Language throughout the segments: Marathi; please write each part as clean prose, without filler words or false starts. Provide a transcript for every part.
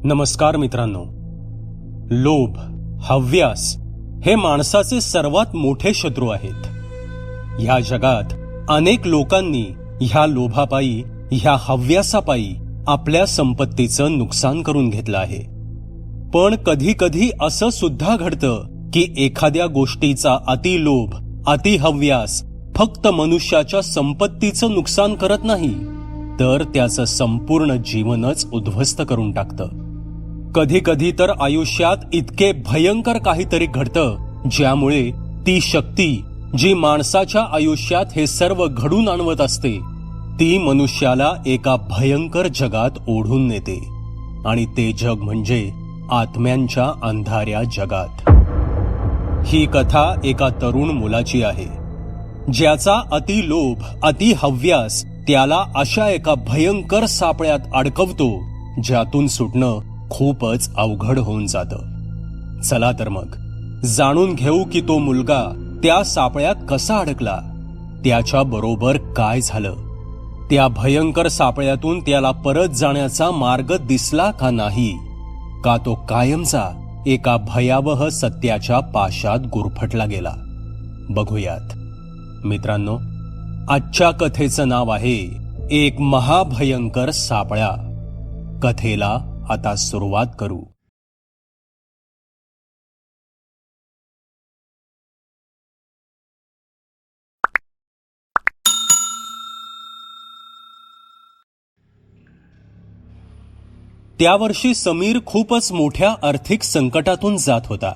नमस्कार मित्रांनो. लोभ, हव्यास हे माणसाचे सर्वात मोठे शत्रू आहेत. ह्या जगात अनेक लोकांनी ह्या लोभापायी, ह्या हव्यासापायी आपल्या संपत्तीचं नुकसान करून घेतलं आहे. पण कधी कधी असं सुद्धा घडतं की एखाद्या गोष्टीचा अतिलोभ, अतिहव्यास फक्त मनुष्याच्या संपत्तीचं नुकसान करत नाही, तर त्याचं संपूर्ण जीवनच उद्ध्वस्त करून टाकतं. कधी कधी तर आयुष्यात इतके भयंकर काहीतरी घडतं ज्यामुळे ती शक्ती जी माणसाच्या आयुष्यात हे सर्व घडून आणवत असते, ती मनुष्याला एका भयंकर जगात ओढून नेते. आणि ते जग म्हणजे आत्म्यांच्या अंधाऱ्या जगात. ही कथा एका तरुण मुलाची आहे, ज्याचा अतिलोभ, अतिहव्यास त्याला अशा एका भयंकर सापळ्यात अडकवतो ज्यातून सुटणं खूपच अवघड होऊन जातं. चला तर मग जाणून घेऊ की तो मुलगा त्या सापळ्यात कसा अडकला, त्याच्या बरोबर काय झालं, त्या भयंकर सापळ्यातून त्याला परत जाण्याचा मार्ग दिसला का नाही, का तो कायमचा एका भयावह सत्याच्या पाशात गुरफटला गेला. बघूयात मित्रांनो. आजच्या कथेचं नाव आहे एक महाभयंकर सापळा. कथेला आता सुरुवात करू. त्या वर्षी समीर खूपच मोठ्या आर्थिक संकटातून जात होता.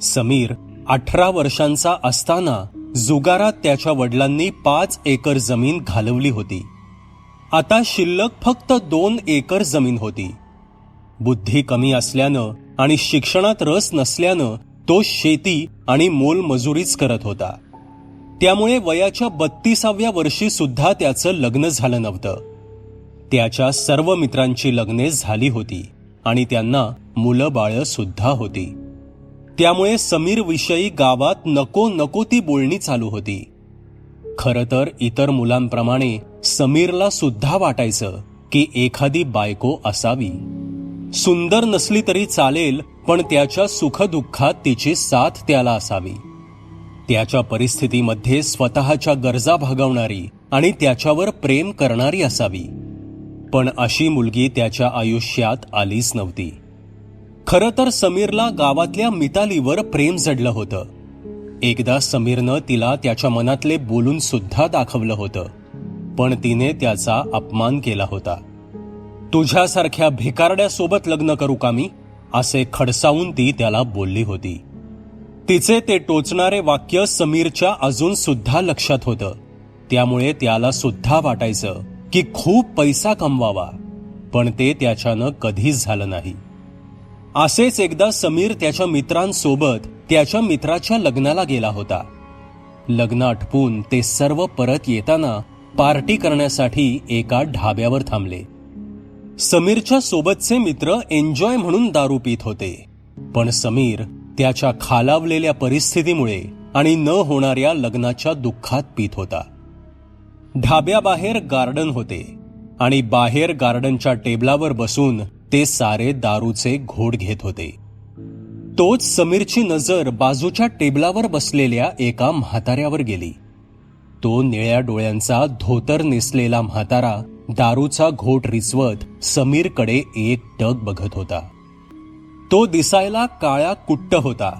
समीर 18 वर्षांचा असताना जुगारात त्याच्या वडिलांनी 5 एकर जमीन घालवली होती. आता शिल्लक फक्त 2 एकर जमीन होती. बुद्धी कमी असल्यानं आणि शिक्षणात रस नसल्यानं तो शेती आणि मोलमजुरीच करत होता. त्यामुळे वयाच्या 32व्या वर्षी सुद्धा त्याचं लग्न झालं नव्हतं. त्याच्या सर्व मित्रांची लग्ने झाली होती आणि त्यांना मुलं बाळं सुद्धा होती. त्यामुळे समीर विषयी गावात नको नको ती बोलणी चालू होती. खरं तर इतर मुलांप्रमाणे समीरला सुद्धा वाटायचं की एखादी बायको असावी. सुंदर नसली तरी चालेल, पण त्याच्या सुखदुःखात तिची साथ त्याला असावी. त्याच्या परिस्थितीमध्ये स्वतःच्या गरजा भागवणारी आणि त्याच्यावर प्रेम करणारी असावी. पण अशी मुलगी त्याच्या आयुष्यात आलीच नव्हती. खरं तर समीरला गावातल्या मितालीवर प्रेम जडलं होतं. एकदा समीरनं तिला त्याच्या मनातले बोलून सुद्धा दाखवलं होतं, पण तिने त्याचा अपमान केला होता. तुझ्यासारख्या भिकारड्यासोबत लग्न करू का मी, असे खडसावून ती त्याला बोलली होती. तिचे ते टोचणारे वाक्य समीरच्या अजून सुद्धा लक्षात होतं. त्यामुळे त्याला सुद्धा वाटायचं की खूप पैसा कमवावा, पण ते त्याच्यानं कधीच झालं नाही. असेच एकदा समीर त्याच्या मित्रांसोबत त्याच्या मित्राच्या लग्नाला गेला होता. लग्न आटपून ते सर्व परत येताना पार्टी करण्यासाठी एका ढाब्यावर थांबले. समीरच्या सोबतचे मित्र एन्जॉय म्हणून दारू पित होते, पण समीर त्याच्या खालावलेल्या परिस्थितीमुळे आणि न होणाऱ्या लग्नाच्या दुःखात पित होता. ढाब्याबाहेर गार्डन होते आणि बाहेर गार्डनच्या टेबलावर बसून ते सारे दारूचे घोट घेत होते. तोच समीरची नजर बाजूच्या टेबलावर बसलेल्या एका म्हाताऱ्यावर गेली. तो निळ्या डोळ्यांचा धोतर नेसलेला म्हातारा दारूचा घोट रिचवत समीरकडे एकटक बघत होता. तो दिसायला काळा कुट्ट होता.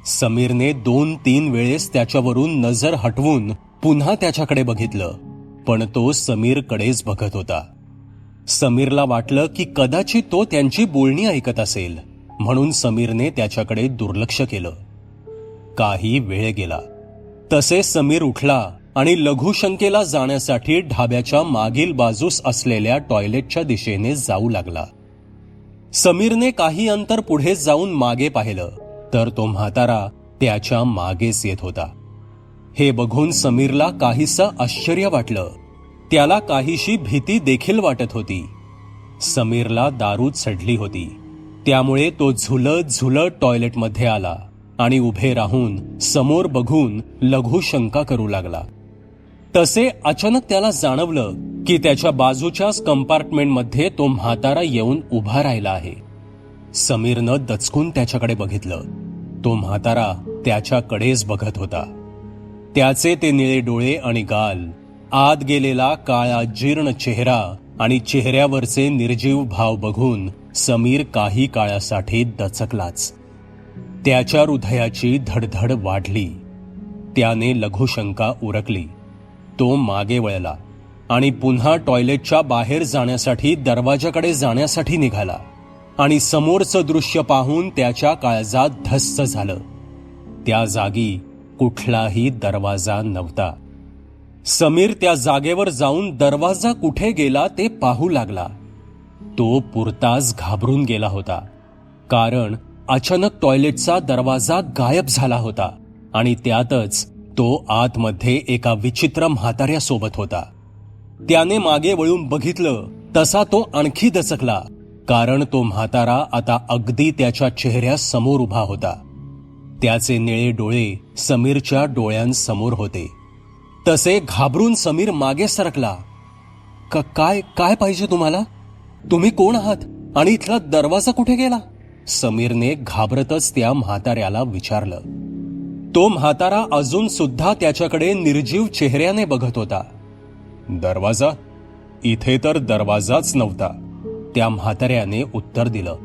समीरने 2-3 वेळेस त्याच्यावरून नजर हटवून पुन्हा त्याच्याकडे बघितलं, पण तो समीरकडेच बघत होता. समीरला वाटलं की कदाचित तो त्यांची बोलणी ऐकत असेल, म्हणून समीरने त्याच्याकडे दुर्लक्ष केलं. काही वेळ गेला तसे समीर उठला आणि लघुशंकेला जाण्यासाठी ढाब्याच्या मागील बाजूस असलेल्या टॉयलेटच्या दिशेने जाऊ लागला. समीरने काही अंतर पुढे जाऊन मागे पाहिलं तर तो म्हातारा त्याच्या मागेच येत होता. हे बघून समीरला काहीसं आश्चर्य वाटलं. त्याला काहीशी भीती देखील वाटत होती. समीरला दारू चढली होती, त्यामुळे तो झुलत झुलत टॉयलेटमध्ये आला आणि उभे राहून समोर बघून लघुशंका करू लागला. तसे अचानक त्याला जाणवलं की त्याच्या बाजूच्याच कंपार्टमेंटमध्ये तो म्हातारा येऊन उभा राहिला आहे. समीरनं दचकून त्याच्याकडे बघितलं. तो म्हातारा त्याच्याकडेच बघत होता. त्याचे ते निळे डोळे आणि गाल, आत गेलेला काळा जीर्ण चेहरा आणि चेहऱ्यावरचे निर्जीव भाव बघून समीर काही काळासाठी दचकलाच. त्याच्या हृदयाची धडधड वाढली. त्याने लघुशंका उरकली. तो मागे वळला आणि पुन्हा टॉयलेटच्या बाहेर जाण्यासाठी दरवाजाकडे जाण्यासाठी निघाला आणि समोरचं दृश्य पाहून त्याच्या काळजात धस्स झालं. त्या जागी कुठलाही दरवाजा नव्हता. समीर त्या जागेवर जाऊन दरवाजा कुठे गेला ते पाहू लागला. तो पुरताच घाबरून गेला होता, कारण अचानक टॉयलेटचा दरवाजा गायब झाला होता आणि त्यातच तो आतमध्ये एका विचित्र म्हाताऱ्यासोबत होता. त्याने मागे वळून बघितलं तसा तो आणखी दचकला, कारण तो म्हातारा आता अगदी त्याच्या चेहऱ्यासमोर उभा होता. त्याचे निळे डोळे समीरच्या डोळ्यांसमोर होते. तसे घाबरून समीर मागे सरकला. काय काय पाहिजे तुम्हाला? तुम्ही कोण आहात आणि इथला दरवाजा कुठे गेला? समीरने घाबरतच त्या म्हाताऱ्याला विचारलं. तो म्हातारा अजून सुद्धा त्याच्याकडे निर्जीव चेहऱ्याने बघत होता. दरवाजा? इथे तर दरवाजाच नव्हता, त्या म्हाताऱ्याने उत्तर दिलं.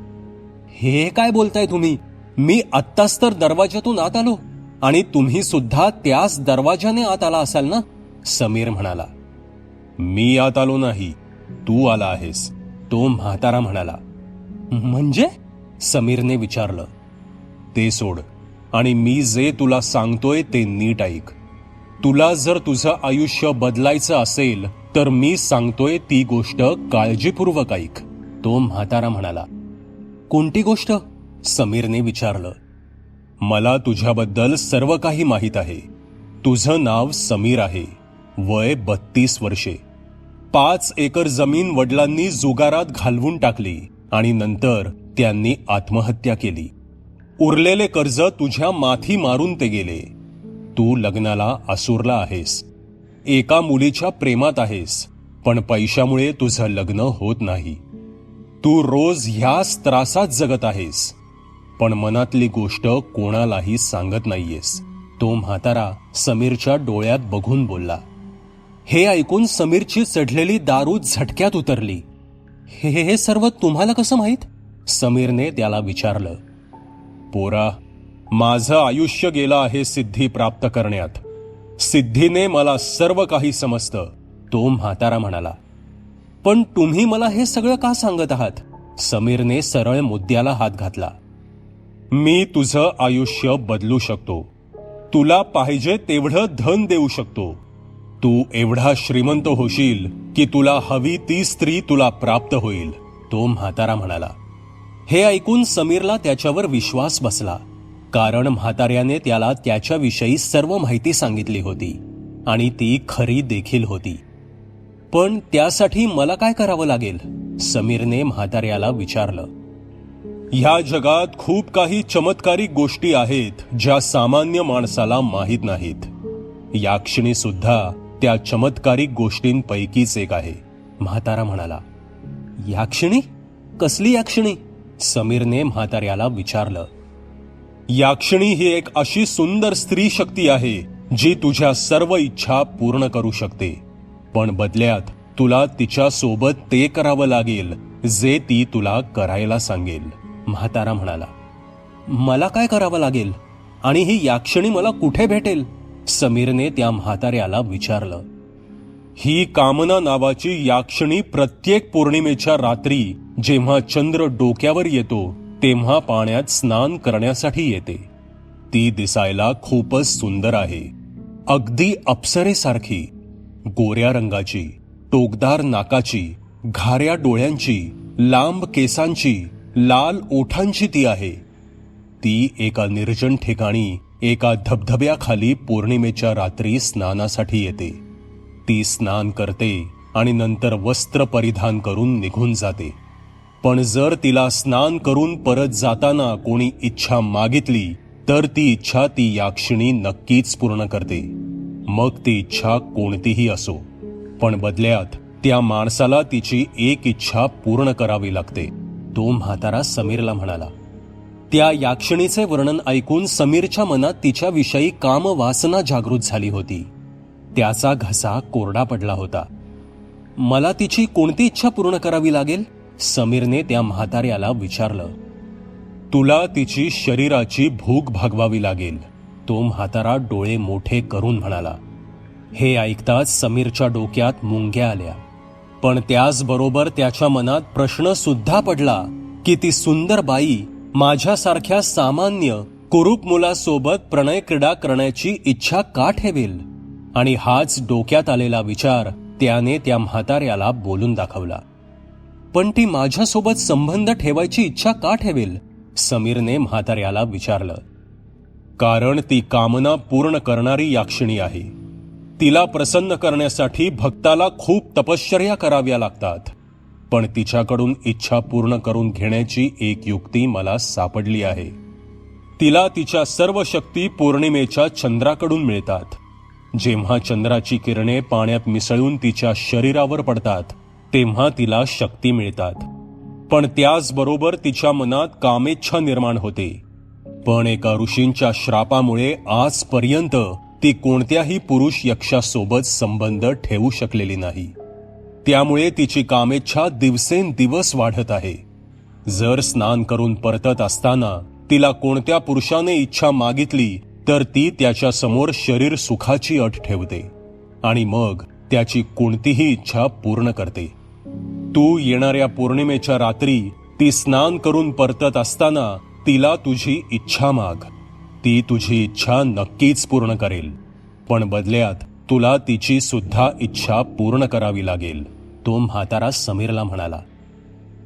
हे काय बोलताय तुम्ही? मी आत्ताच तर दरवाजातून आत आलो आणि तुम्ही सुद्धा त्याच दरवाजाने आत आला असाल ना? समीर म्हणाला. मी आत आलो नाही, तू आला आहेस, तो म्हातारा म्हणाला. म्हणजे? समीरने विचारलं. ते सोड आणि मी जे तुला सांगतोय ते नीट ऐक. तुला जर तुझं आयुष्य बदलायचं असेल तर मी सांगतोय ती गोष्ट काळजीपूर्वक ऐक, तो म्हातारा म्हणाला. कोणती गोष्ट? समीरने विचारलं. मला तुझ्याबद्दल सर्व काही माहीत आहे. तुझं नाव समीर आहे, वय 32 वर्षे. 5 एकर जमीन वडिलांनी जुगारात घालवून टाकली आणि नंतर त्यांनी आत्महत्या केली. उरलेले कर्ज तुझ्या माथी मारून ते गेले. तू लग्नाला आसूरला आहेस, एका मुलीच्या प्रेमात आहेस, पण पैशामुळे तुझं लग्न होत नाही. तू रोज ह्याच त्रासात जगत आहेस, पण मनातली गोष्ट कोणालाही सांगत नाहीयेस, तो म्हातारा समीरच्या डोळ्यात बघून बोलला. हे ऐकून समीरची चढलेली दारू झटक्यात उतरली. हे सर्व तुम्हाला कसं माहीत? समीरने त्याला विचारलं. पोरा, माझं आयुष्य गेलं आहे सिद्धी प्राप्त करण्यात. सिद्धीने मला सर्व काही समजतं, तो म्हातारा म्हणाला. पण तुम्ही मला हे सगळं का सांगत आहात? समीरने सरळ मुद्द्याला हात घातला. मी तुझं आयुष्य बदलू शकतो. तुला पाहिजे तेवढं धन देऊ शकतो. तू एवढा श्रीमंत होशील की तुला हवी ती स्त्री तुला प्राप्त होईल, तो म्हातारा म्हणाला. हे ऐकून समीरला त्याच्यावर विश्वास बसला, कारण म्हाताऱ्याने त्याला त्याच्याविषयी सर्व माहिती सांगितली होती आणि ती खरी देखील होती. पण त्यासाठी मला काय करावं लागेल? समीरने म्हाताऱ्याला विचारलं. ह्या जगात खूप काही चमत्कारिक गोष्टी आहेत ज्या सामान्य माणसाला माहीत नाहीत. याक्षणी सुद्धा त्या चमत्कारिक गोष्टींपैकीच एक आहे, म्हातारा म्हणाला. याक्षणी? कसली याक्षणी? समीरने म्हाताऱ्याला विचारलं. याक्षणी ही एक अशी सुंदर स्त्री शक्ती आहे जी तुझ्या सर्व इच्छा पूर्ण करू शकते, पण बदल्यात तुला तिच्या सोबत ते करावं लागेल जे ती तुला करायला सांगेल, म्हातारा म्हणाला. मला काय करावं लागेल आणि ही याक्षणी मला कुठे भेटेल? समीरने त्या म्हाताऱ्याला विचारलं. ही कामना नावाची याक्षणी प्रत्येक पौर्णिमेच्या रात्री जेव्हा चंद्र डोक्यावर येतो तेव्हा पाण्यात स्नान करण्यासाठी येते. ती दिसायला खूपच सुंदर आहे, अगदी अप्सरेसारखी. गोऱ्या रंगाची, टोकदार नाकाची, घाऱ्या डोळ्यांची, लांब केसांची, लाल ओठांची ती आहे. ती एका निर्जन ठिकाणी एका धबधब्याखाली पौर्णिमेच्या रात्री स्नानासाठी येते. ती स्नान करते आणि नंतर वस्त्र परिधान करून निघून जाते. पण जर तिला स्नान करून परत जाताना कोणी इच्छा मागितली तर ती इच्छा ती याक्षिणी नक्कीच पूर्ण करते. मग ती इच्छा कोणतीही असो, पण बदल्यात त्या माणसाला तिची एक इच्छा पूर्ण करावी लागते, तो म्हातारा समीरला म्हणाला. त्या याक्षणीचे वर्णन ऐकून समीरच्या मनात तिच्याविषयी कामवासना जागृत झाली होती. त्याचा घसा कोरडा पडला होता. मला तिची कोणती इच्छा पूर्ण करावी लागेल? समीरने त्या म्हाताऱ्याला विचारलं. तुला तिची शरीराची भूक भागवावी लागेल, तो म्हातारा डोळे मोठे करून म्हणाला. हे ऐकताच समीरच्या डोक्यात मुंग्या आल्या, पण त्याचबरोबर त्याच्या मनात प्रश्न सुद्धा पडला की ती सुंदर बाई माझ्यासारख्या सामान्य कुरूप मुलासोबत प्रणय क्रीडा करण्याची इच्छा का ठेवेल? आणि हाच डोक्यात आलेला विचार त्याने त्या म्हाताऱ्याला बोलून दाखवला. पण ती माझ्यासोबत संबंध ठेवायची इच्छा का ठेवेल? समीरने म्हाताऱ्याला विचारलं. कारण ती कामना पूर्ण करणारी याक्षिणी आहे. तिला प्रसन्न करण्यासाठी भक्ताला खूप तपश्चर्या कराव्या लागतात. पण तिच्याकडून इच्छा पूर्ण करून घेण्याची एक युक्ती मला सापडली आहे. तिला तिच्या सर्व शक्ती पौर्णिमेच्या चंद्राकडून मिळतात. जेव्हा चंद्राची किरणे पाण्यात मिसळून तिच्या शरीरावर पडतात, तेव्हा तिला शक्ती मिळतात. पण त्याचबरोबर तिच्या मनात कामेच्छा निर्माण होते. पण एका ऋषींच्या श्रापामुळे आजपर्यंत ती कोणत्याही पुरुष यक्षासोबत संबंध ठेवू शकलेली नाही. त्यामुळे तिची कामेच्छा दिवसेंदिवस वाढत आहे. जर स्नान करून परतत असताना तिला कोणत्या पुरुषाने इच्छा मागितली तर ती त्याच्या समोर शरीर सुखाची अट ठेवते आणि मग त्याची कोणतीही इच्छा पूर्ण करते. तू येणाऱ्या पौर्णिमेच्या रात्री ती स्नान करून परतत असताना तिला तुझी इच्छा माग. ती तुझी इच्छा नक्कीच पूर्ण करेल, पण बदल्यात तुला तिची सुद्धा इच्छा पूर्ण करावी लागेल, तो म्हातारा समीरला म्हणाला.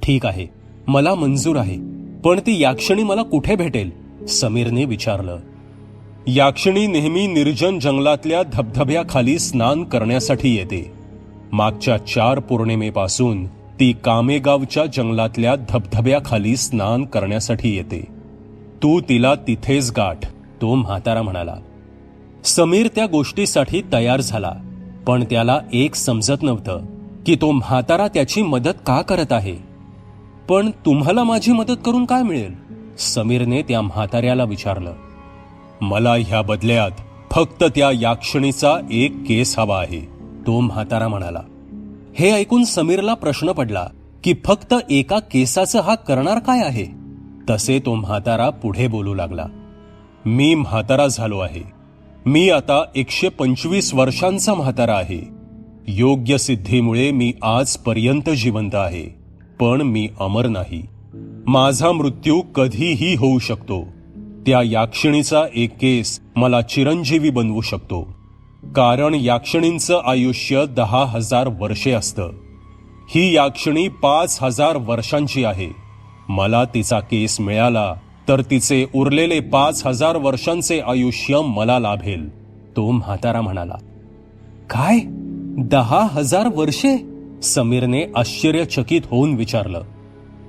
ठीक आहे, मला मंजूर आहे, पण ती याक्षिणी मला कुठे भेटेल? समीरने विचारलं. याक्षिणी नेहमी निर्जन जंगलातल्या धबधब्याखाली स्नान करण्यासाठी येते. मागच्या 4 पौर्णिमेपासून ती कामेगावच्या जंगलातल्या धबधब्याखाली स्नान करण्यासाठी येते. तू तिला तिथेच गाठ, तो म्हातारा म्हणाला. समीर त्या गोष्टीसाठी तयार झाला, पण त्याला एक समजत नव्हतं की तो म्हातारा त्याची मदत का करत आहे. पण तुम्हाला माझी मदत करून काय मिळेल? समीरने त्या म्हाताऱ्याला विचारलं. मला ह्या बदल्यात फक्त त्या याक्षिणीचा एक केस हवा आहे, तो म्हातारा म्हणाला. हे ऐकून समीरला प्रश्न पडला की फक्त एका केसाचं हा करणार काय आहे? तसे तो म्हातारा पुढे बोलू लागला. मी म्हातारा झालो आहे. मी आता 125 वर्षांचा म्हातारा आहे. योग्य सिद्धीमुळे मी आजपर्यंत जिवंत आहे, पण मी अमर नाही. माझा मृत्यू कधीही होऊ शकतो. त्या याक्षिणीचा एक केस मला चिरंजीवी बनवू शकतो, कारण याक्षिणींचं आयुष्य 10,000 वर्षे असतं. ही याक्षिणी 5,000 वर्षांची आहे. मला तिचा केस मिळाला तर तिचे उरलेले 5,000 वर्षांचे आयुष्य मला लाभेल, तो म्हातारा म्हणाला. काय? 10,000 वर्षे? समीरने आश्चर्यचकित होऊन विचारलं.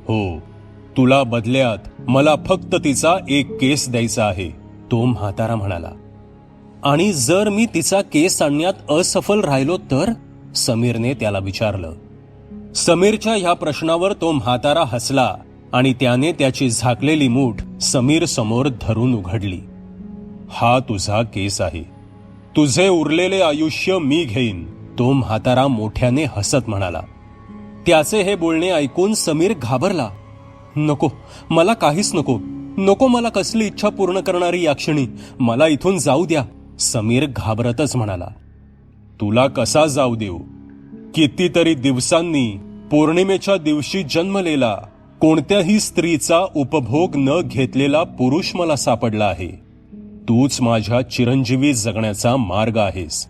हो, तुला बदल्यात मला फक्त तिचा एक केस द्यायचा आहे, तो म्हातारा म्हणाला. आणि जर मी तिचा केस आणण्यात असफल राहिलो तर? समीरने त्याला विचारलं. समीरच्या ह्या प्रश्नावर तो म्हातारा हसला आणि त्याने त्याची झाकलेली मूठ समीर समोर धरून उघडली. हा तुझा केस आहे. तुझे उरलेले आयुष्य मी घेईन, तो म्हातारा मोठ्याने हसत म्हणाला. त्याचे हे बोलणे ऐकून समीर घाबरला. नको, मला काहीच नको. नको मला कसली इच्छा पूर्ण करणारी याक्षिणी. मला इथून जाऊ द्या, समीर घाबरतच म्हणाला. तुला कसा जाऊ देऊ? कितीतरी दिवसांनी पौर्णिमेच्या दिवशी जन्मलेला कोणत्याही स्त्रीचा उपभोग न घेतलेला पुरुष मला सापडला आहे. तूच माझ्या चिरंजीवी जगण्याचा मार्ग आहेस.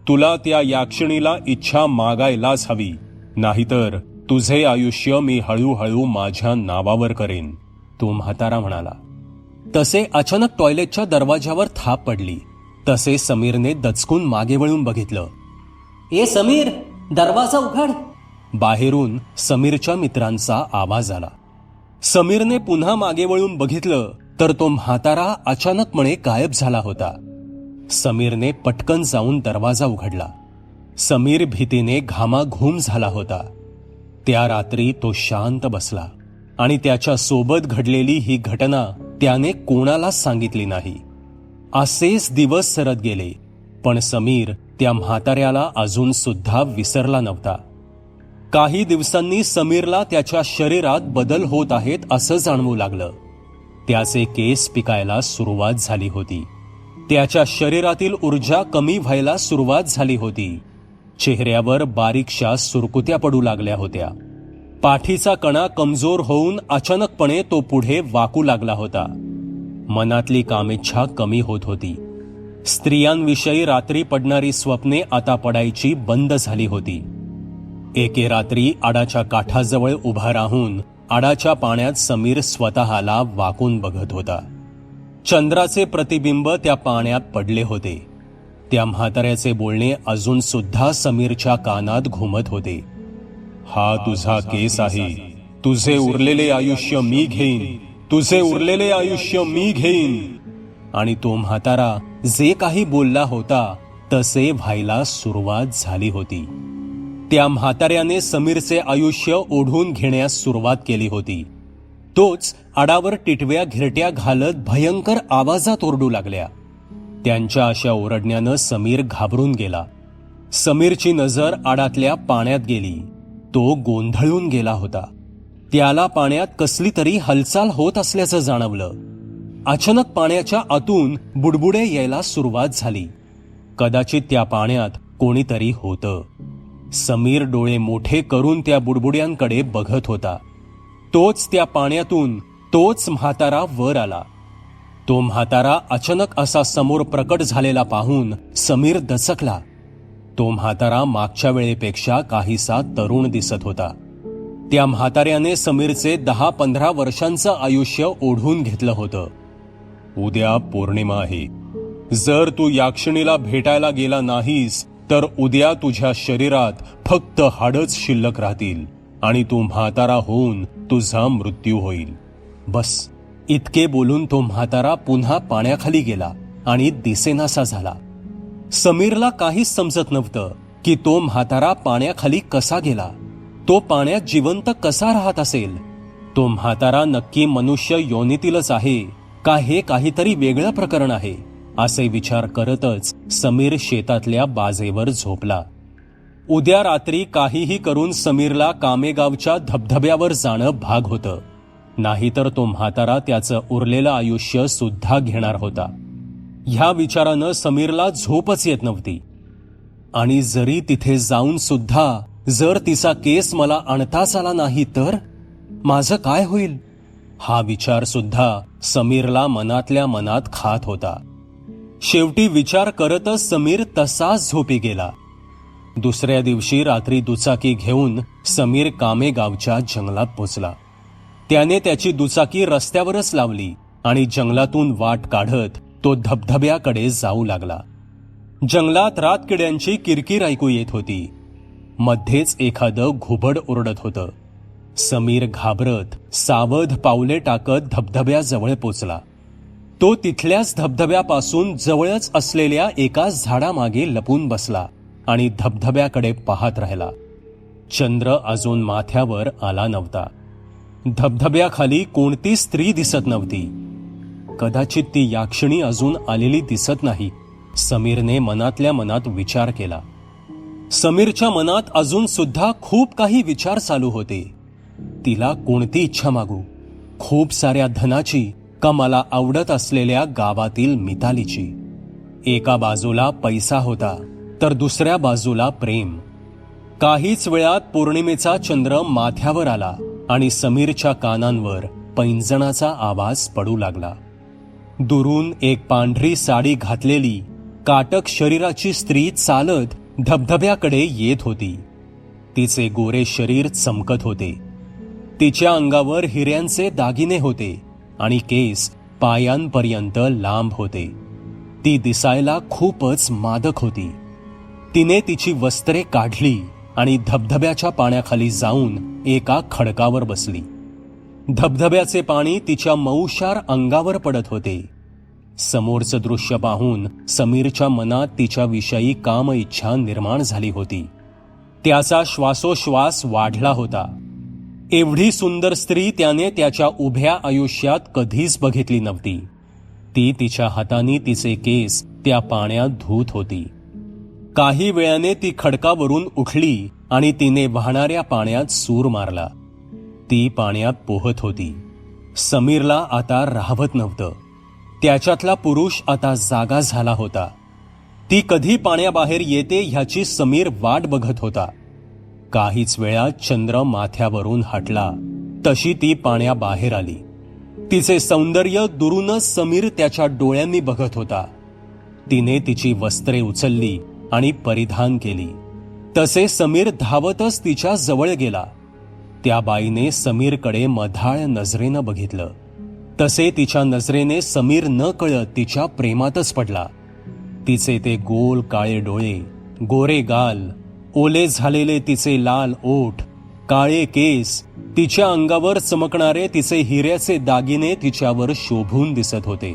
तुला त्या याक्षिणीला इच्छा मागायलाच हवी, नाहीतर तुझे आयुष्य मी हळूहळू माझ्या नावावर करेन, तो म्हातारा म्हणाला. तसे अचानक टॉयलेटच्या दरवाजावर थाप पडली. तसे समीरने दचकून मागे वळून बघितलं. ए समीर, दरवाजा उघड, बाहेरून समीरच्या मित्रांचा आवाज आला. समीरने पुन्हा मागे वळून बघितलं तर तो म्हातारा अचानकपणे गायब झाला होता. समीरने पटकन जाऊन दरवाजा उघडला. समीर भीतीने घामाघूम झाला होता. त्या रात्री तो शांत बसला आणि त्याच्या सोबत घडलेली ही घटना त्याने कोणालाच सांगितली नाही. असेच दिवस सरत गेले, पण समीर त्या म्हाताऱ्याला अजून सुद्धा विसरला नव्हता. काही दिवसांनी समीरला त्याच्या शरीरात बदल होत आहेत असं जाणवू लागलं. त्याचे केस पिकायला सुरुवात झाली होती. त्याच्या शरीरातील ऊर्जा कमी व्हायला सुरुवात झाली होती. चेहऱ्यावर बारीकशा सुरकुत्या पडू लागल्या होत्या. पाठीचा कणा कमजोर होऊन अचानकपणे तो पुढे वाकू लागला होता. मनातली कामेच्छा कमी होत होती. स्त्रियांविषयी रात्री पडणारी स्वप्ने आता पडायची बंद झाली होती. एके रात्री आडाच्या काठाजवळ उभा राहून आडाच्या पाण्यात समीर स्वतःला वाकून बघत होता. चंद्राचे प्रतिबिंब त्या पाण्यात पडले होते. त्या म्हाताऱ्याचे बोलणे अजून सुद्धा समीरच्या कानात घुमत होते. हा तुझा केस आहे. तुझे उरलेले आयुष्य मी घेईन. तुझे उरलेले आयुष्य मी घेईन. आणि तो म्हातारा जे काही बोलला होता तसे व्हायला सुरुवात झाली होती. त्या म्हाताऱ्याने समीरचे आयुष्य ओढून घेण्यास सुरुवात केली होती. तोच आडावर टिटव्या घिरट्या घालत भयंकर आवाजात ओरडू लागल्या. त्यांच्या अशा ओरडण्यानं समीर घाबरून गेला. समीरची नजर आडातल्या पाण्यात गेली. तो गोंधळून गेला होता. त्याला पाण्यात कसली तरी हालचाल होत असल्याचं जाणवलं. अचानक पाण्याच्या आतून बुडबुडे यायला सुरुवात झाली. कदाचित त्या पाण्यात कोणीतरी होतं. समीर डोळे मोठे करून त्या बुडबुड्यांकडे बघत होता. तोच त्या पाण्यातून तोच म्हातारा वर आला. तो म्हातारा अचानक असा समोर प्रकट झालेला पाहून समीर दचकला. तो म्हातारा मागच्या वेळेपेक्षा काहीसा तरुण दिसत होता. त्या म्हाताऱ्याने समीरचे 10-15 वर्षांचं आयुष्य ओढून घेतलं होतं. उद्या पौर्णिमा आहे. जर तू याक्षणीला भेटायला गेला नाहीस तर उद्या तुझ्या शरीरात फक्त हाडच शिल्लक राहतील आणि तू म्हातारा होऊन तुझा मृत्यू होईल. बस इतके बोलून तो म्हातारा पुन्हा पाण्याखाली गेला आणि दिसेनासा झाला. समीरला काहीच समजत नव्हतं की तो म्हातारा पाण्याखाली कसा गेला. तो पाण्यात जिवंत कसा राहत असेल. तो म्हातारा नक्की मनुष्य योनीतीलच आहे का हे काहीतरी वेगळं प्रकरण आहे असे विचार करतच समीर शेतातल्या बाजेवर झोपला. उद्या रात्री काहीही करून समीरला कामेगावच्या धबधब्यावर जाणं भाग होतं. नाहीतर तो म्हातारा त्याचं उरलेलं आयुष्य सुद्धा घेणार होता. ह्या विचारानं समीरला झोपच येत नव्हती. आणि जरी तिथे जाऊन सुद्धा जर तिचा केस मला आणताच आला नाही तर माझं काय होईल, हा विचार सुद्धा समीरला मनातल्या मनात खात होता. शेवटी विचार करतच समीर तसाच झोपी गेला. दुसऱ्या दिवशी रात्री दुचाकी घेऊन समीर कामेगावच्या जंगलात पोचला. त्याने त्याची दुचाकी रस्त्यावरच लावली आणि जंगलातून वाट काढत तो धबधब्याकडे जाऊ लागला. जंगलात रातकिड्यांची किरकिर ऐकू येत होती. मध्येच एखादं घुबड ओरडत होतं. समीर घाबरत सावध पावले टाकत धबधब्याजवळ पोचला. तो तिथल्याच धबधब्यापासून जवळच असलेल्या एका झाडामागे लपून बसला आणि धबधब्याकडे पाहत राहिला. चंद्र अजून माथ्यावर आला नव्हता. धबधब्याखाली कोणती स्त्री दिसत नव्हती. कदाचित ती याक्षणी अजून आलेली दिसत नाही, समीरने मनातल्या मनात विचार केला. समीरच्या मनात अजून सुद्धा खूप काही विचार चालू होते. तिला कोणती इच्छा मागू? खूप साऱ्या धनाची का मला आवडत असलेल्या गावातील मितालीची? एका बाजूला पैसा होता तर दुसऱ्या बाजूला प्रेम. काहीच वेळात पौर्णिमेचा चंद्र माथ्यावर आला आणि समीरच्या कानांवर पैंजणाचा आवाज पडू लागला. दुरून एक पांढरी साडी घातलेली काटक शरीराची स्त्री चालत धबधब्याकडे येत होती. तिचे गोरे शरीर चमकत होते. तिच्या अंगावर हिऱ्यांचे दागिने होते आणि केस पायांपर्यंत लांब होते. ती दिसायला खूपच मादक होती. तिने तिची वस्त्रे काढली आणि धबधब्याच्या पाण्याखाली जाऊन एका खडकावर बसली. धबधब्याचे पाणी तिच्या मऊशार अंगावर पडत होते. समोरचं दृश्य पाहून समीरच्या मनात तिच्याविषयी काम इच्छा निर्माण झाली होती. त्याचा श्वासोश्वास वाढला होता. एवढी सुंदर स्त्री त्याने त्याच्या उभ्या आयुष्यात कधीच बघितली नव्हती. ती तिच्या हाताने तिचे केस त्या पाण्यात धुत होती. काही वेळाने ती खडकावरून उठली आणि तिने वाहणाऱ्या पाण्यात सूर मारला. ती पाण्यात पोहत होती. समीरला आता राहवत नव्हतं. त्याच्यातला पुरुष आता जागा झाला होता. ती कधी पाण्याबाहेर येते ह्याची समीर वाट बघत होता. काहीच वेळात चंद्र माथ्यावरून हटला तशी ती पाण्याबाहेर आली. तिचे सौंदर्य दुरूनच समीर त्याच्या डोळ्यांनी बघत होता. तिने तिची वस्त्रे उचलली आणि परिधान केली. तसे समीर धावतच तिच्या जवळ गेला. त्या बाईने समीरकडे मधाळ नजरेनं बघितलं. तसे तिच्या नजरेने समीर न कळत तिच्या प्रेमातच पडला. तिचे ते गोल काळे डोळे, गोरे गाल, ओले झालेले तिचे लाल ओठ, काळे केस, तिच्या अंगावर चमकणारे तिचे हिऱ्याचे दागिने तिच्यावर शोभून दिसत होते.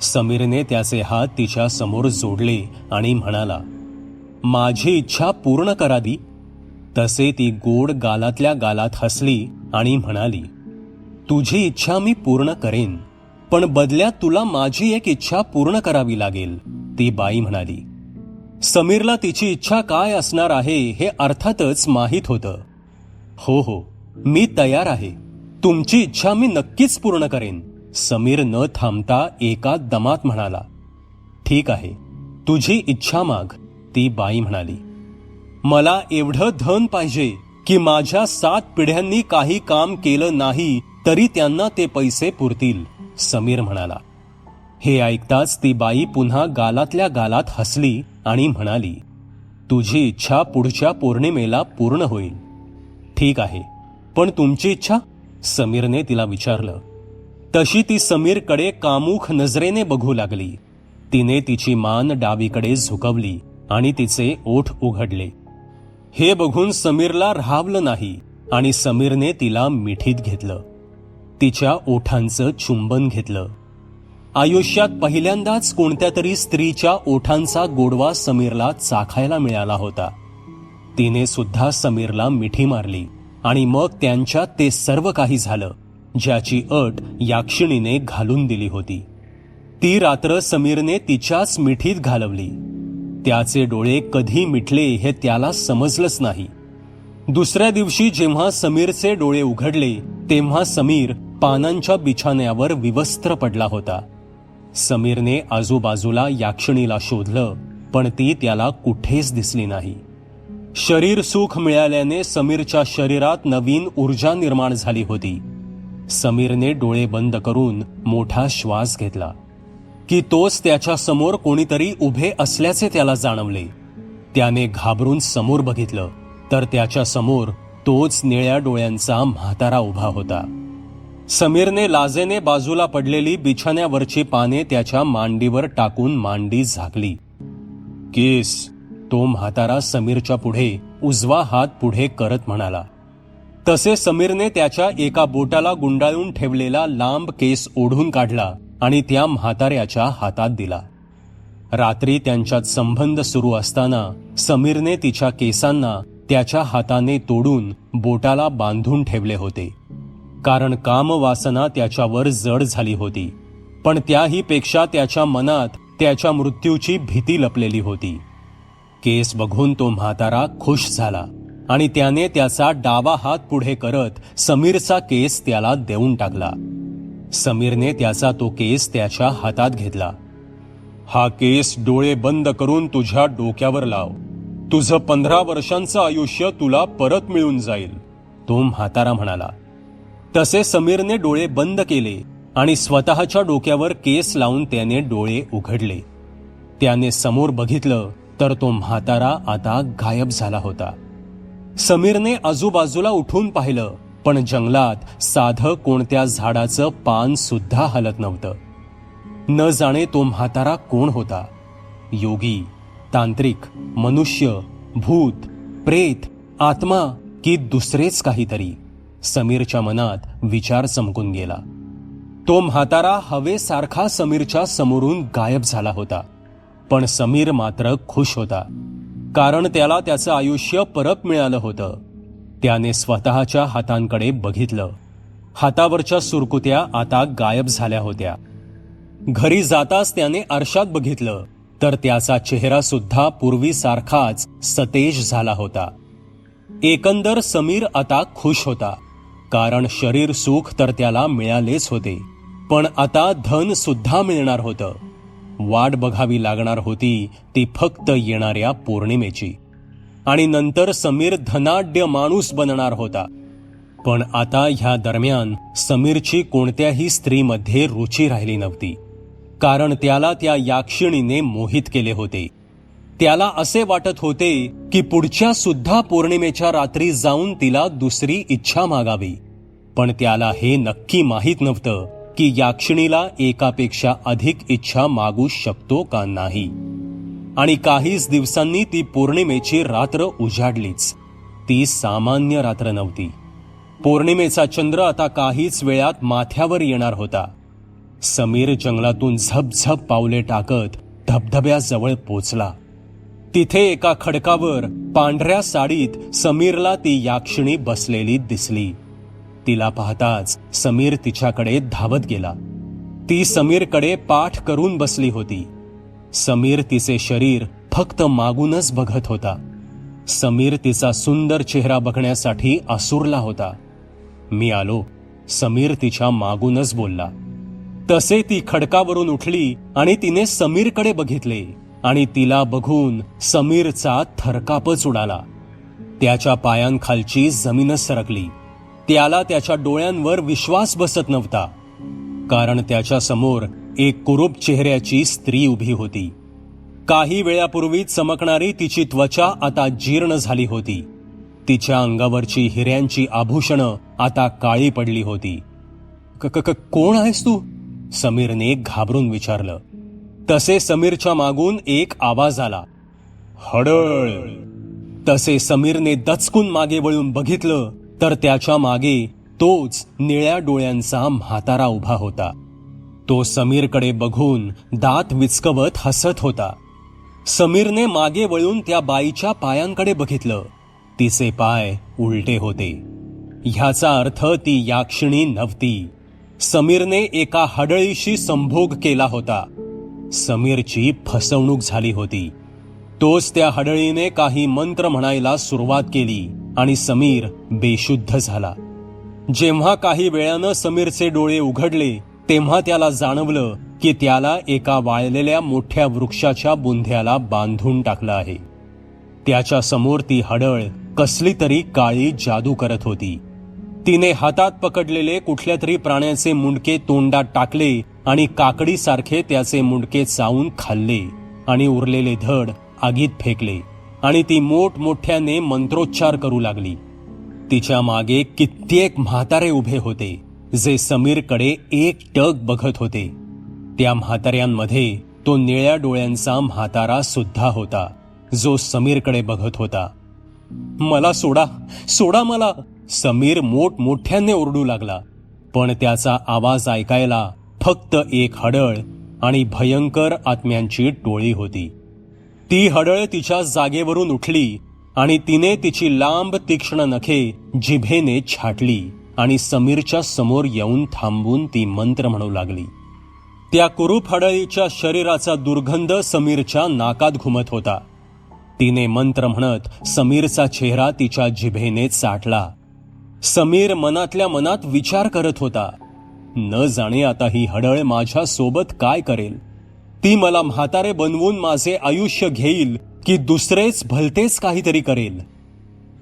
समीरने त्याचे हात तिच्या समोर जोडले आणि म्हणाला, माझी इच्छा पूर्ण करा दी. तसे ती गोड गालातल्या गालात हसली आणि म्हणाली, तुझी इच्छा मी पूर्ण करेन, पण बदल्यात तुला माझी एक इच्छा पूर्ण करावी लागेल, ती बाई म्हणाली. समीरला तिची इच्छा काय असणार आहे हे अर्थातच माहीत होतं. हो हो, मी तयार आहे. तुमची इच्छा मी नक्कीच पूर्ण करेन, समीर न थांबता एका दमात म्हणाला. ठीक आहे, तुझी इच्छा माग, ती बाई म्हणाली. मला एवढं धन पाहिजे की माझ्या 7 पिढ्यांनी काही काम केलं नाही तरी त्यांना ते पैसे पुरतील, समीर म्हणाला. हे ऐकताच ती बाई पुन्हा गालातल्या गालात हसली आणि म्हणाली, तुझी इच्छा पुढच्या पौर्णिमेला पूर्ण होईल. ठीक आहे, पण तुमची इच्छा, समीरने तिला विचारलं. तशी ती समीरकडे कामुक नजरेने बघू लागली. तिने तिची मान डावीकडे झुकवली आणि तिचे ओठ उघडले. हे बघून समीरला राहावलं नाही आणि समीरने तिला मिठीत घेतलं. तिच्या ओठांचं चुंबन घेतलं. आयुष्यात पहिल्यांदाच कोणत्या तरी स्त्रीच्या ओठांचा गोडवा समीरला चाखायला मिळाला होता. तिने सुद्धा समीरला मिठी मारली आणि मग त्यांच्यात ते सर्व काही झालं ज्याची अट याक्षिणीने घालून दिली होती. ती रात्र समीरने तिच्याच मिठीत घालवली. त्याचे डोळे कधी मिटले हे त्याला समजलंच नाही. दुसऱ्या दिवशी जेव्हा समीरचे डोळे उघडले तेव्हा समीर पानांच्या बिछाण्यावर विवस्त्र पडला होता. समीरने आजूबाजूला याक्षिणीला शोधलं, पण ती त्याला कुठेच दिसली नाही. शरीर सुख मिळाल्याने समीरच्या शरीरात नवीन ऊर्जा निर्माण झाली होती. समीरने डोळे बंद करून मोठा श्वास घेतला की तोच त्याच्या समोर कोणीतरी उभे असल्याचे त्याला जाणवले. त्याने घाबरून समोर बघितलं तर त्याच्या समोर तोच निळ्या डोळ्यांचा म्हातारा उभा होता. समीरने लाजेने बाजूला पडलेली बिछाण्यावरची पाने त्याच्या मांडीवर टाकून मांडी झाकली. केस, तो म्हातारा समीरच्या पुढे उजवा हात पुढे करत म्हणाला. तसे समीरने त्याच्या एका बोटाला गुंडाळून ठेवलेला लांब केस ओढून काढला आणि त्या म्हाताऱ्याच्या हातात दिला. रात्री त्यांच्यात संबंध सुरू असताना समीरने तिच्या केसांना त्याच्या हाताने तोडून बोटाला बांधून ठेवले होते, कारण कामवासना त्याच्यावर जड झाली होती. पण त्याही पेक्षा त्याच्या मनात त्याच्या मृत्यूची भीती लपलेली होती. केस बघून तो म्हातारा खुश झाला आणि त्याने त्याचा डावा हात पुढे करत समीरचा केस त्याला देऊन टाकला. समीरने त्याचा तो केस त्याच्या हातात घेतला. हा केस डोळे बंद करून तुझ्या डोक्यावर लाव. तुझं 15 वर्षांचं आयुष्य तुला परत मिळून जाईल, तो म्हातारा म्हणाला. तसे समीरने डोळे बंद केले आणि स्वतःच्या डोक्यावर केस लावून त्याने डोळे उघडले. त्याने समोर बघितलं तर तो म्हातारा आता गायब झाला होता. समीरने आजूबाजूला उठून पाहिलं, पण जंगलात साधं कोणत्या झाडाचं पान सुद्धा हलत नव्हतं. न जाणे तो म्हातारा कोण होता? योगी, तांत्रिक, मनुष्य, भूत, प्रेत, आत्मा की दुसरेच काहीतरी? समीरच्या मनात विचार चमकून गेला. तो म्हातारा हवेसारखा समीरच्या समोरून गायब झाला होता. पण समीर मात्र खुश होता, कारण त्याला त्याचं आयुष्य परत मिळालं होतं. त्याने स्वतःच्या हातांकडे बघितलं. हातावरच्या सुरकुत्या आता गायब झाल्या होत्या. घरी जाताच त्याने आरशात बघितलं तर त्याचा चेहरा सुद्धा पूर्वीसारखाच सतेज झाला होता. एकंदर समीर आता खुश होता, कारण शरीर सुख तर त्याला मिळालेच होते, पण आता धन सुद्धा मिळणार होतं. वाट बघावी लागणार होती ती फक्त येणाऱ्या पौर्णिमेची, आणि नंतर समीर धनाढ्य माणूस बनणार होता. पण आता ह्या दरम्यान समीरची कोणत्याही स्त्रीमध्ये रुची राहिली नव्हती, कारण त्याला त्या याक्षिणीने मोहित केले होते. त्याला असे वाटत होते की पुढच्या सुद्धा पौर्णिमेच्या रात्री जाऊन तिला दुसरी इच्छा मागावी. पण त्याला हे नक्की माहीत नव्हतं की याक्षिणीला एकापेक्षा अधिक इच्छा मागू शकतो का नाही. आणि काहीच दिवसांनी ती पौर्णिमेची रात्र उजाडलीच. ती सामान्य रात्र नव्हती. पौर्णिमेचा चंद्र आता काहीच वेळात माथ्यावर येणार होता. समीर जंगलातून झपझप पावले टाकत धबधब्याजवळ पोचला. तिथे एका खडकावर पांढऱ्या साडीत समीरला ती याक्षिणी बसलेली दिसली. तिला पाहताच समीर तिच्याकडे धावत गेला. ती समीरकडे पाठ करून बसली होती. समीर तिचे शरीर फक्त मागूनच बघत होता. समीर तिचा सुंदर चेहरा बघण्यासाठी आसुरला होता. मी आलो, समीर तिच्या मागूनच बोलला. तसे ती खडकावरून उठली आणि तिने समीरकडे बघितले, आणि तिला बघून समीरचा थरकापच उडाला. त्याच्या पायांखालची जमीनच सरकली. त्याला त्याच्या डोळ्यांवर विश्वास बसत नव्हता, कारण त्याच्या समोर एक कुरूप चेहऱ्याची स्त्री उभी होती. काही वेळापूर्वी चमकणारी तिची त्वचा आता जीर्ण झाली होती. तिच्या अंगावरची हिऱ्यांची आभूषणं आता काळी पडली होती. कोण आहेस तू? समीरने घाबरून विचारलं. तसे समीरच्या मागून एक आवाज आला, हडळ. तसे समीरने दचकून मागे वळून बघितलं तर त्याच्या मागे तोच निळ्या डोळ्यांचा म्हातारा उभा होता. तो समीरकडे बघून दात विचकवत हसत होता. समीरने मागे वळून त्या बाईच्या पायांकडे बघितलं. तिचे पाय उलटे होते. ह्याचा अर्थ ती याक्षिणी नव्हती. समीरने एका हडळीशी संभोग केला होता. समीरची फसवणूक झाली होती. तोच त्या हडळीने काही मंत्र म्हणायला सुरुवात केली आणि समीर बेशुद्ध झाला. जेव्हा काही वेळानं समीरचे डोळे उघडले तेव्हा त्याला जाणवलं की त्याला एका वाळलेल्या मोठ्या वृक्षाच्या बुंध्याला बांधून टाकलं आहे. त्याच्या समोर ती हडळ कसली तरी काळी जादू करत होती. तिने हातात पकडलेले कुठल्या तरी प्राण्याचे मुंडके तोंडात टाकले आणि काकडीसारखे त्याचे मुंडके चावून खाल्ले आणि उरलेले धड आगीत फेकले, आणि ती मोठमोठ्याने मंत्रोच्चार करू लागली. तिच्या मागे कित्येक म्हातारे उभे होते, जे समीरकडे एकटक बघत होते. त्या म्हाताऱ्यांमध्ये तो निळ्या डोळ्यांचा म्हातारा सुद्धा होता, जो समीरकडे बघत होता. मला सोडा, सोडा मला, समीर मोठमोठ्याने ओरडू लागला. पण त्याचा आवाज ऐकायला फक्त एक हडळ आणि भयंकर आत्म्यांची टोळी होती. ती हडळ तिच्या जागेवरून उठली आणि तिने तिची लांब तीक्ष्ण नखे जिभेने छाटली आणि समीरच्या समोर येऊन थांबून ती मंत्र म्हणू लागली. त्या कुरूप हडळीच्या शरीराचा दुर्गंध समीरच्या नाकात घुमत होता. तिने मंत्र म्हणत समीरचा चेहरा तिच्या जिभेने चाटला. समीर मनातल्या मनात विचार करत होता, न जाणे आता ही हडळ माझ्या सोबत काय करेल. ती मला म्हातारे बनवून माझे आयुष्य घेईल की दुसरेच भलतेच काहीतरी करेल.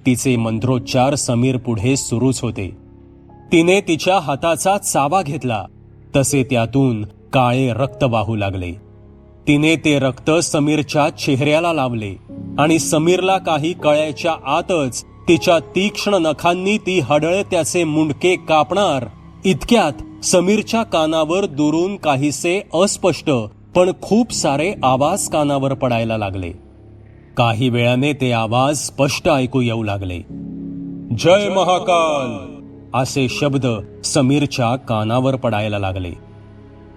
तिचे मंत्रोच्चार समीर पुढे सुरूच होते. तिने तिच्या हाताचा चावा घेतला, तसे त्यातून काळे रक्त वाहू लागले. तिने ते रक्त समीरच्या चेहऱ्याला लावले आणि समीरला काही कळायच्या आतच तिच्या तीक्ष्ण नखांनी ती हडळ त्याचे मुंडके कापणार इतक्यात समीरच्या कानावर दुरून काहीसे अस्पष्ट पण खूप सारे आवाज कानावर पडायला लागले. काही वेळाने ते आवाज स्पष्ट ऐकू येऊ लागले. जय महाकाल, असे शब्द समीरच्या कानावर पडायला लागले.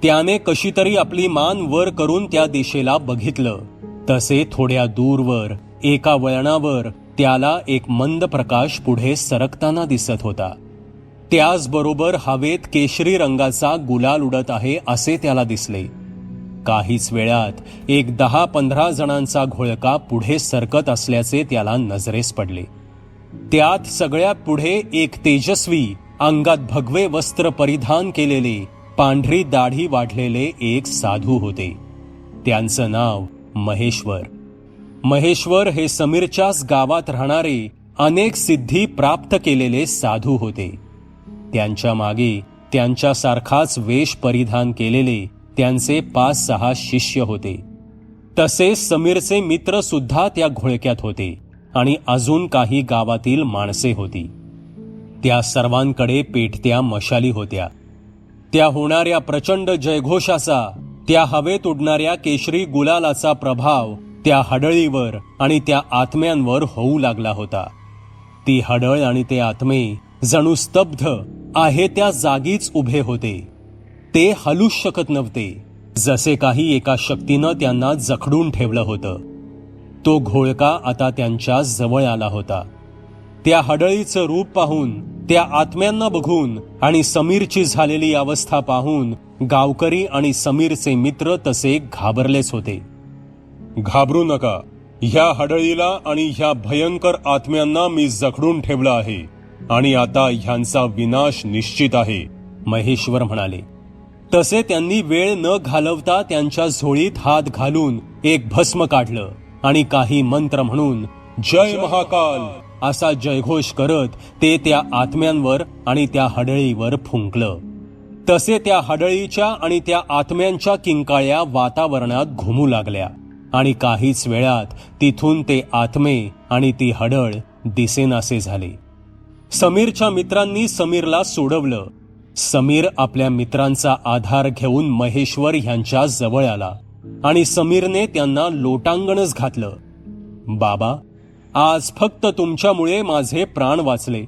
त्याने कशी तरी आपली मान वर करून त्या दिशेला बघितलं. तसे थोड्या दूरवर एका वळणावर त्याला एक मंद प्रकाश पुढे सरकताना दिसत होता. त्याचबरोबर हवेत केशरी रंगाचा गुलाल उडत आहे असे त्याला दिसले. काहीच वेळात एक 10-15 जणांचा घोळका पुढे सरकत असल्याचे त्याला नजरेस पडले. त्यात सगळ्यात पुढे एक तेजस्वी, अंगात भगवे वस्त्र परिधान केलेले, पांढरी दाढी वाढलेले एक साधू होते. त्यांचं नाव महेश्वर. महेश्वर हे समीरच्याच गावात राहणारे अनेक सिद्धी प्राप्त केलेले साधू होते. त्यांच्या मागे त्यांच्यासारखाच वेश परिधान केलेले त्यांचे 5-6 शिष्य होते. तसेच समीरचे मित्र सुद्धा त्या घोळक्यात होते आणि अजून काही गावातील माणसे होती. त्या सर्वांकडे पेटत्या मशाली होत्या. त्या होणाऱ्या प्रचंड जयघोषाचा, त्या हवेत उडणाऱ्या केशरी गुलालाचा प्रभाव त्या हडळीवर आणि त्या आत्म्यांवर होऊ लागला होता. ती हडळ आणि ते आत्मे जणू स्तब्ध आहे त्या जागीच उभे होते. ते हलूच शकत नव्हते, जसे काही एका शक्तीनं त्यांना जखडून ठेवलं होतं. तो घोळका आता त्यांच्या जवळ आला होता. त्या हडळीचं रूप पाहून, त्या आत्म्यांना बघून आणि समीरची झालेली अवस्था पाहून गावकरी आणि समीरचे मित्र तसे घाबरलेच होते. घाबरू नका, ह्या हडळीला आणि ह्या भयंकर आत्म्यांना मी जखडून ठेवलं आहे आणि आता ह्यांचा विनाश निश्चित आहे, महेश्वर म्हणाले. तसे त्यांनी वेळ न घालवता त्यांच्या झोळीत हात घालून एक भस्म काढलं आणि काही मंत्र म्हणून जय महाकाल असा जयघोष करत ते त्या आत्म्यांवर आणि त्या हडळीवर फुंकलं. तसे त्या हडळीच्या आणि त्या आत्म्यांच्या किंकाळ्या वातावरणात घुमू लागल्या आणि काहीच वेळात तिथून ते आत्मे आणि ती हडळ दिसेनासे झाले. समीरच्या मित्रांनी समीरला सोडवलं. समीर आपल्या मित्रांचा आधार घेऊन महेश्वर ह्यांच्या जवळ आला आणि समीरने त्यांना लोटांगणच घातलं. बाबा, आज फक्त तुमच्यामुळे माझे प्राण वाचले.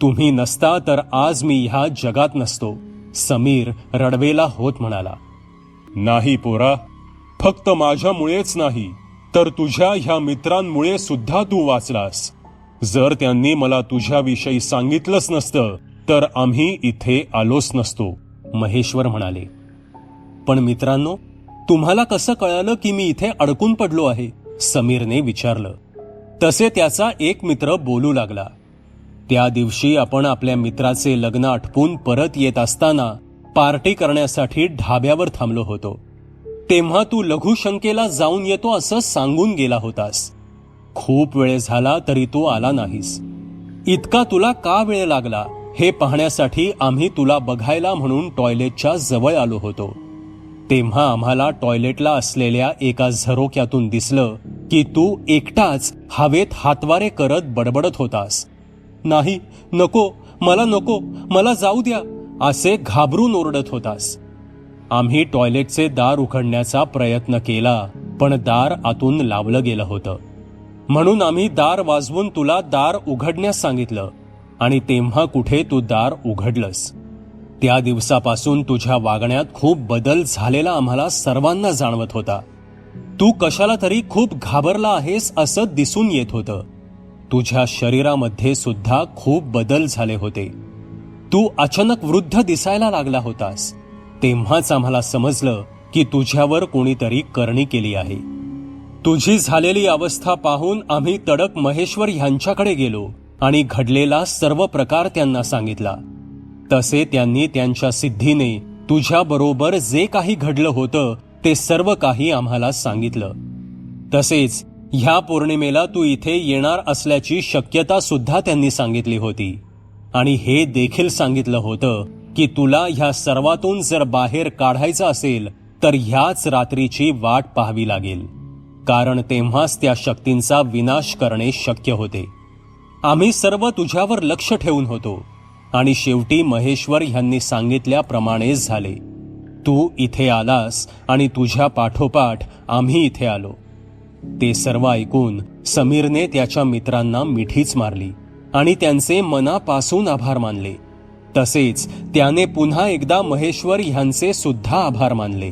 तुम्ही नसता तर आज मी ह्या जगात नसतो, समीर रडवेला होत म्हणाला. नाही पोरा, फक्त माझ्यामुळेच नाही तर तुझ्या ह्या मित्रांमुळे सुद्धा तू वाचलास. जर त्यांनी मला तुझ्याविषयी सांगितलंच नसतं तर आम्ही इथे आलोच नसतो, महेश्वर म्हणाले. पण मित्रांनो, तुम्हाला कसं कळालं की मी इथे अडकून पडलो आहे, समीरने विचारलं. तसे त्याचा एक मित्र बोलू लागला. त्या दिवशी आपण आपल्या मित्राचे लग्न आटपून परत येत असताना पार्टी करण्यासाठी ढाब्यावर थांबलो होतो. तेव्हा तू लघुशंकेला जाऊन येतो असं सांगून गेला होतास. खूप वेळ झाला तरी तू आला नाहीस. इतका तुला का वेळ लागला हे पाहण्यासाठी आम्ही तुला बघायला म्हणून टॉयलेटच्या जवळ आलो होतो. तेव्हा आम्हाला टॉयलेटला असलेल्या एका झरोक्यातून दिसलं की तू एकटाच हवेत हातवारे करत बडबडत होतास. नाही, नको, मला नको, मला जाऊ द्या असे घाबरून ओरडत होतास. आम्ही टॉयलेटचे दार उघडण्याचा प्रयत्न केला पण दार आतून लावलं गेलं होतं. म्हणून आम्ही दार वाजवून तुला दार उघडण्यास सांगितलं आणि तेव्हा कुठे तू दार उघडलंस. त्या दिवसापासून तुझ्या वागण्यात खूप बदल झालेला आम्हाला सर्वांना जाणवत होता. तू कशाला तरी खूप घाबरला आहेस असं दिसून येत होतं. तुझ्या शरीरामध्ये सुद्धा खूप बदल झाले होते. तू अचानक वृद्ध दिसायला लागला होतास. तेव्हाच आम्हाला समजलं की तुझ्यावर कोणीतरी करणी केली आहे. तुझी झालेली अवस्था पाहून आम्ही तडक महेश्वर ह्यांच्याकडे गेलो आणि घडलेला सर्व प्रकार त्यांना सांगितला. तसे त्यांनी त्यांच्या सिद्धीने तुझ्याबरोबर जे काही घडलं होतं ते सर्व काही आम्हाला सांगितलं. तसेच ह्या पौर्णिमेला तू इथे येणार असल्याची शक्यता सुद्धा त्यांनी सांगितली होती आणि हे देखील सांगितलं होतं की तुला ह्या सर्वातून जर बाहेर काढायचं असेल तर ह्याच रात्रीची वाट पाहावी लागेल, कारण तेव्हाच त्या शक्तींचा विनाश करणे शक्य होते. आम्ही सर्व तुझ्यावर लक्ष ठेवून होतो आणि शेवटी महेश्वर ह्यांनी सांगितल्याप्रमाणेच झाले. तू इथे आलास आणि तुझ्या पाठोपाठ आम्ही इथे आलो. ते सर्व ऐकून समीरने त्याच्या मित्रांना मिठीच मारली आणि त्यांचे मनापासून आभार मानले तसेच त्याने पुन्हा एकदा महेश्वर ह्यांचे सुद्धा आभार मानले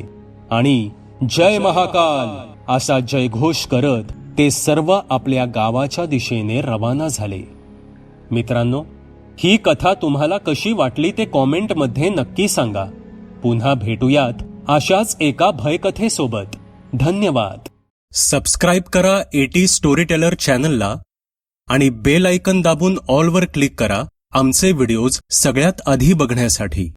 आणि जय महाकाल असा जयघोष करत ते सर्व आपल्या गावाच्या दिशेने रवाना झाले. मित्रांनो, ही कथा तुम्हाला कशी वाटली ते कॉमेंटमध्ये नक्की सांगा. पुन्हा भेटूयात अशाच एका भयकथेसोबत. धन्यवाद. सबस्क्राईब करा एटी स्टोरी टेलर चॅनलला आणि बेल आयकन दाबून ऑलवर क्लिक करा आमचे व्हिडिओज सगळ्यात आधी बघण्यासाठी.